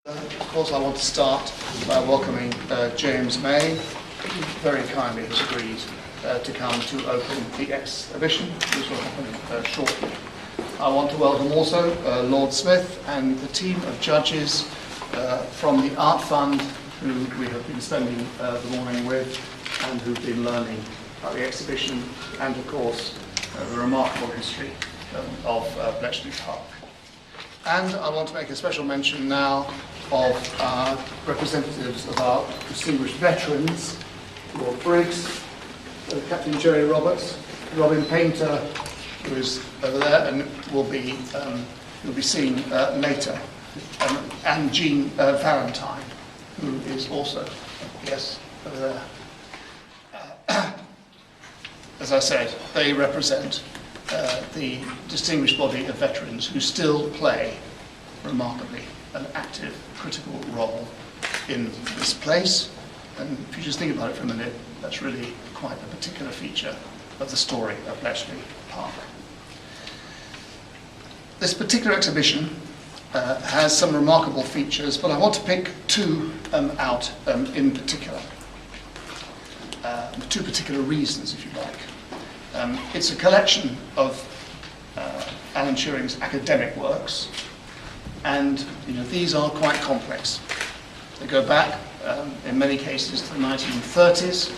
Of course, I want to start by welcoming James May, who very kindly has agreed to come to open the exhibition, which will happen shortly. I want to welcome also Lord Smith and the team of judges from the Art Fund, who we have been spending the morning with and who've been learning about the exhibition and, of course, the remarkable history of Bletchley Park. And I want to make a special mention now of representatives of our distinguished veterans, Lord Briggs, Captain Jerry Roberts, Robin Painter, who is over there and will be seen later, and Jean Valentine, who is also, yes, over there. As I said, they represent the distinguished body of veterans who still play, remarkably, an active, critical role in this place. And if you just think about it for a minute, that's really quite a particular feature of the story of Bletchley Park. This particular exhibition has some remarkable features, but I want to pick two out in particular. Two particular reasons, if you like. It's a collection of Alan Turing's academic works, and these are quite complex. They go back, in many cases, to the 1930s.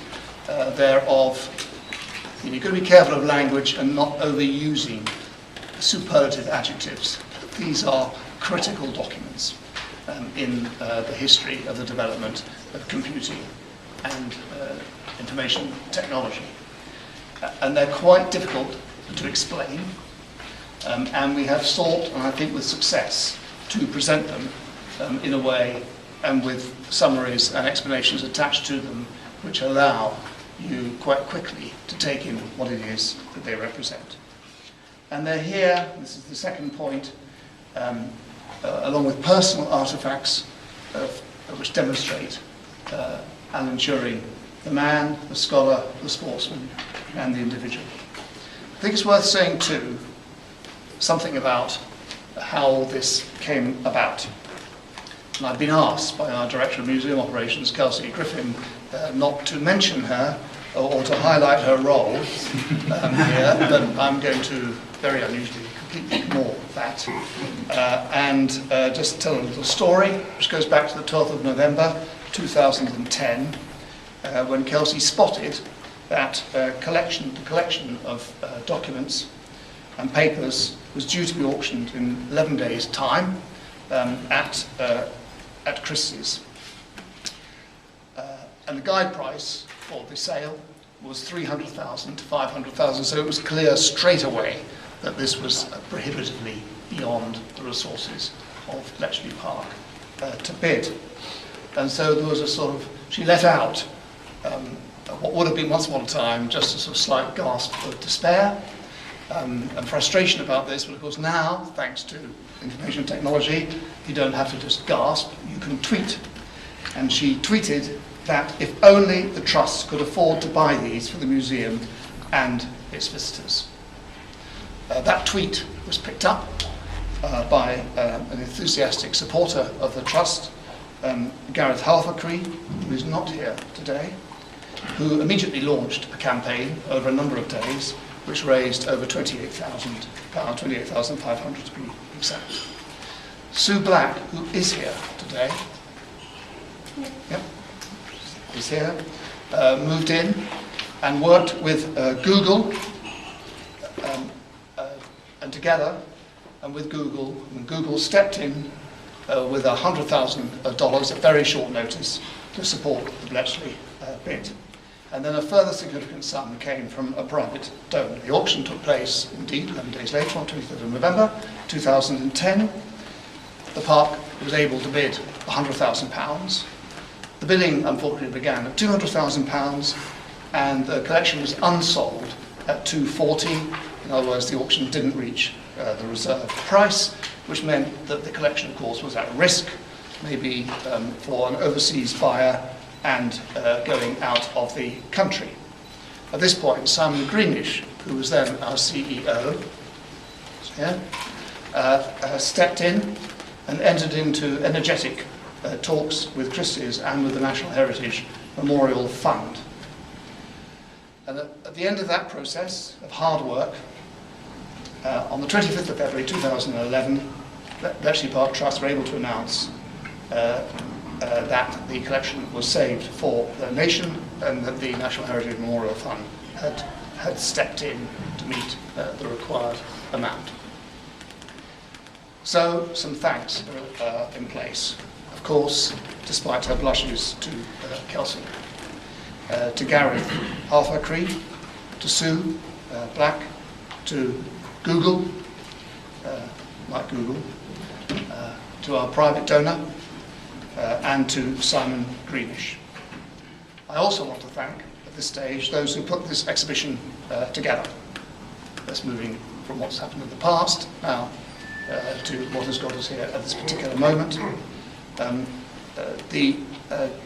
They're of, you've got to be careful of language and not overusing superlative adjectives. These are critical documents in the history of the development of computing and information technology. And they're quite difficult to explain, and we have sought, and I think with success, to present them in a way and with summaries and explanations attached to them which allow you quite quickly to take in what it is that they represent. And they're here, this is the second point, along with personal artifacts which demonstrate Alan Turing, the man, the scholar, the sportsman, and the individual. I think it's worth saying too something about how this came about. And I've been asked by our Director of Museum Operations, Kelsey Griffin, not to mention her or to highlight her role here, but I'm going to, very unusually, completely ignore that and just tell a little story, which goes back to the 12th of November 2010, when Kelsey spotted that the collection of documents and papers was due to be auctioned in 11 days' time at Christie's. And the guide price for the sale was $300,000 to $500,000, so it was clear straight away that this was prohibitively beyond the resources of Bletchley Park to bid. And so there was a sort of, she let out what would have been once upon a time just a sort of slight gasp of despair and frustration about this, but of course now, thanks to information technology, you don't have to just gasp, you can tweet. And she tweeted that if only the Trust could afford to buy these for the museum and its visitors. That tweet was picked up by an enthusiastic supporter of the Trust, Gareth Halfacree, who is not here today, who immediately launched a campaign over a number of days, which raised over £28,000, £28,500 to be exact. Sue Black, who is here today, yep, is here, moved in and worked with Google, and together, and with Google, and Google stepped in with $100,000 at very short notice to support the Bletchley bid. And then a further significant sum came from a private donor. The auction took place, indeed, 11 days later, on 23rd of November 2010. The park was able to bid £100,000. The bidding, unfortunately, began at £200,000, and the collection was unsold at £240,000. In other words, the auction didn't reach the reserve price, which meant that the collection, of course, was at risk, maybe for an overseas buyer, and going out of the country. At this point, Simon Greenish, who was then our CEO, stepped in and entered into energetic talks with Christie's and with the National Heritage Memorial Fund. And at the end of that process of hard work, on the 25th of February 2011, Bletchley Park Trust were able to announce that the collection was saved for the nation and that the National Heritage Memorial Fund had stepped in to meet the required amount. So some thanks are in place. Of course, despite her blushes, to Kelsey, to Gareth Arthur Creed, to Sue Black, to Google, like Google, to our private donor, and to Simon Greenish. I also want to thank, at this stage, those who put this exhibition together. That's moving from what's happened in the past now to what has got us here at this particular moment. The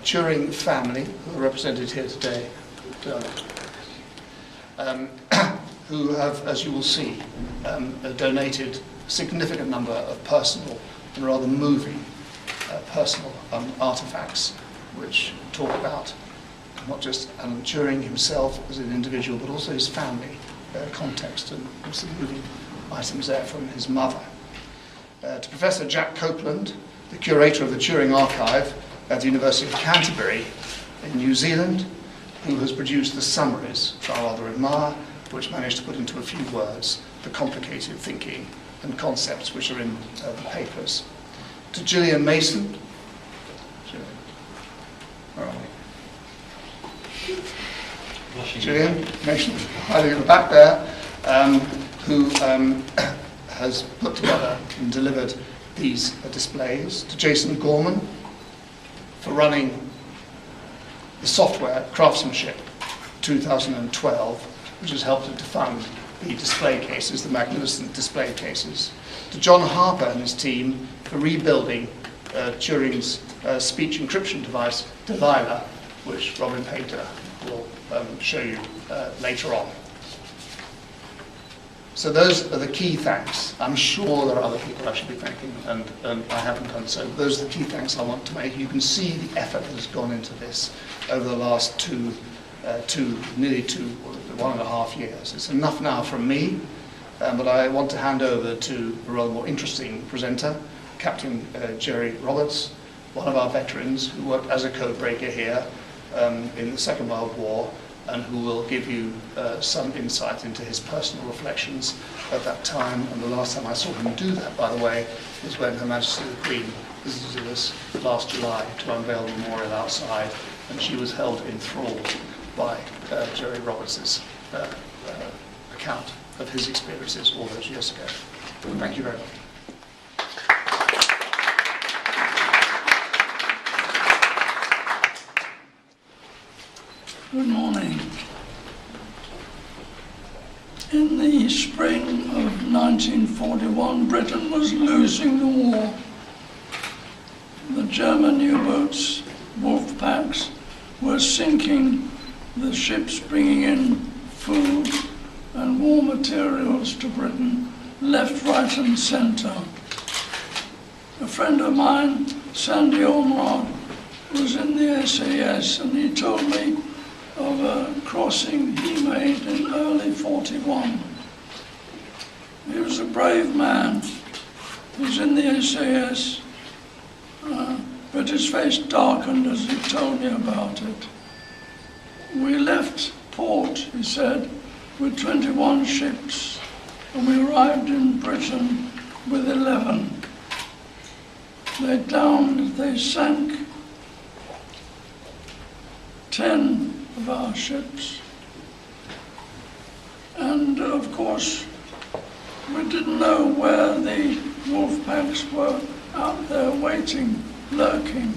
Turing family, who are represented here today, who have, as you will see, donated a significant number of personal and rather moving personal artifacts, which talk about not just Alan Turing himself as an individual, but also his family context, and some moving items there from his mother. To Professor Jack Copeland, the curator of the Turing Archive at the University of Canterbury in New Zealand, who has produced the summaries, which I rather admire, which managed to put into a few words the complicated thinking and concepts which are in the papers. To Gillian Mason, where are we? Gillian Mason, hiding at the back there, who has put together and delivered these displays. To Jason Gorman for running the software Craftsmanship 2012, which has helped to fund the display cases, the magnificent display cases. To John Harper and his team for rebuilding Turing's speech encryption device, Delilah, which Robin Painter will show you later on. So those are the key thanks. I'm sure there are other people I should be thanking, and I haven't done so. Those are the key thanks I want to make. You can see the effort that has gone into this over the last nearly 1.5 years. It's enough now from me, but I want to hand over to a rather more interesting presenter, Captain Jerry Roberts, one of our veterans who worked as a codebreaker here in the Second World War, and who will give you some insight into his personal reflections at that time. And the last time I saw him do that, by the way, was when Her Majesty the Queen visited us last July to unveil the memorial outside, and she was held enthralled by Jerry Roberts' account of his experiences all those years ago. Thank you very much. Good morning. In the spring of 1941, Britain was losing the war. The German U-boats, wolf packs, were sinking the ships bringing in food and war materials to Britain, left, right and centre. A friend of mine, Sandy Ormerod, was in the SAS, and he told me of a crossing he made in early 41. He was a brave man. He was in the SAS, but his face darkened as he told me about it. We left port, he said, with 21 ships, and we arrived in Britain with 11. They sank 10 of our ships. And of course, we didn't know where the wolf packs were out there waiting, lurking.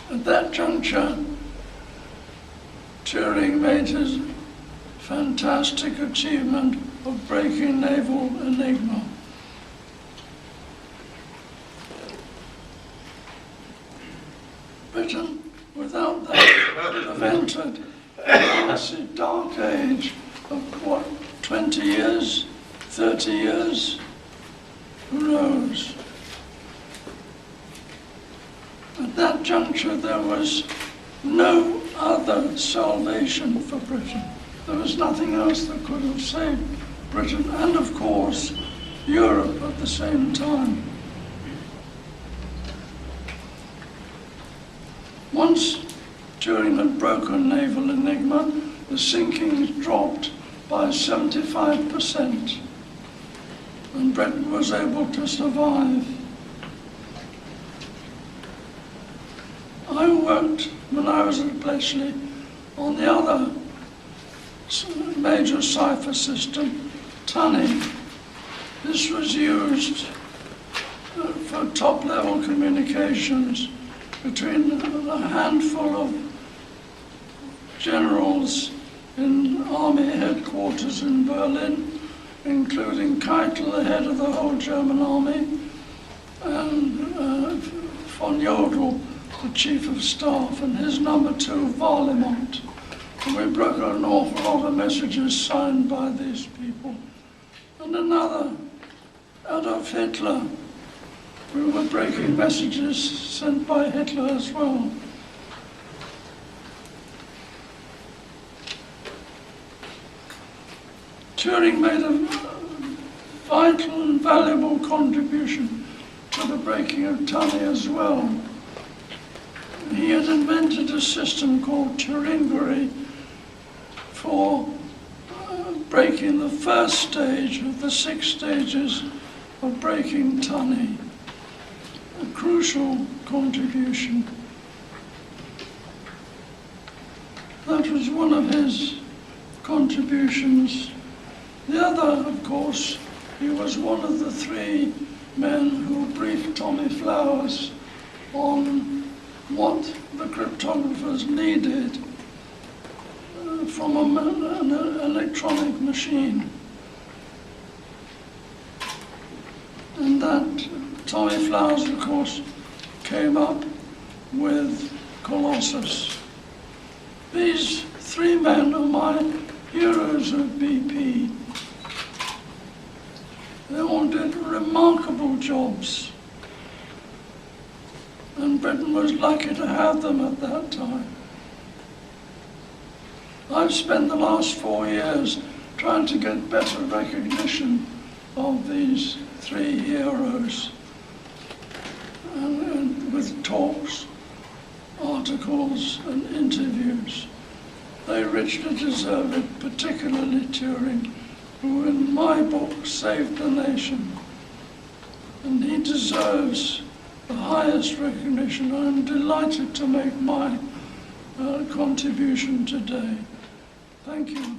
At that juncture, Turing made his fantastic achievement of breaking naval enigma. Britain, without that, would have entered a massive dark age of what 20 years, 30 years, who knows? At that juncture, there was no other salvation for Britain. There was nothing else that could have saved Britain, and of course, Europe at the same time. Once Turing had broken naval enigma, the sinkings dropped by 75%, and Britain was able to survive. I worked, when I was at Bletchley, on the other major cipher system, Turing. This was used for top-level communications between a handful of generals in army headquarters in Berlin, including Keitel, the head of the whole German army, and von Jodl, the chief of staff, and his number two, Varlemont. And we broke an awful lot of messages signed by these people. And another, Adolf Hitler. We were breaking messages sent by Hitler as well. Turing made a vital and valuable contribution to the breaking of Turing as well. He had invented a system called Turingery for breaking the first stage of the 6 stages of breaking Turing. A crucial contribution. That was one of his contributions. The other, of course, he was one of the 3 men who briefed Tommy Flowers on what the cryptographers needed from an electronic machine. And that Tommy Flowers, of course, came up with Colossus. These 3 men are my heroes of BP. They all did remarkable jobs, and Britain was lucky to have them at that time. I've spent the last 4 years trying to get better recognition of these 3 heroes, and with talks, articles, and interviews. They richly deserve it, particularly Turing, who in my book saved the nation. And he deserves the highest recognition. I'm delighted to make my contribution today. Thank you.